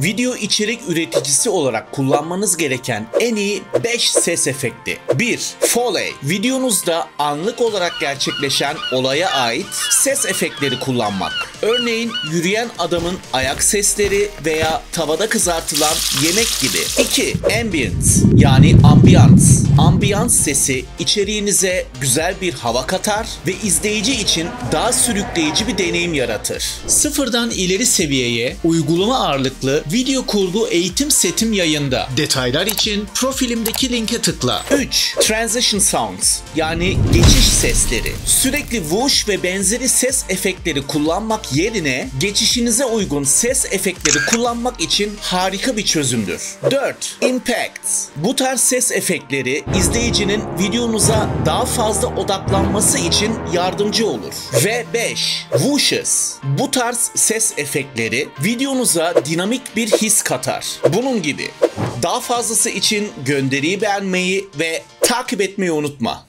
Video içerik üreticisi olarak kullanmanız gereken en iyi 5 ses efekti. 1. Foley. Videonuzda anlık olarak gerçekleşen olaya ait ses efektleri kullanmak. Örneğin yürüyen adamın ayak sesleri veya tavada kızartılan yemek gibi. 2. Ambience yani ambiyans. Ambiyans sesi içeriğinize güzel bir hava katar ve izleyici için daha sürükleyici bir deneyim yaratır. Sıfırdan ileri seviyeye uygulama ağırlıklı video kurgu eğitim setim yayında. Detaylar için profilimdeki linke tıkla. 3. Transition sounds yani geçiş sesleri. Sürekli whoosh ve benzeri ses efektleri kullanmak yerine geçişinize uygun ses efektleri kullanmak için harika bir çözümdür. 4. Impacts. Bu tarz ses efektleri izleyicinin videonuza daha fazla odaklanması için yardımcı olur. Ve 5. Whooshes. Bu tarz ses efektleri videonuza dinamik bir his katar. Bunun gibi. Daha fazlası için gönderiyi beğenmeyi ve takip etmeyi unutma.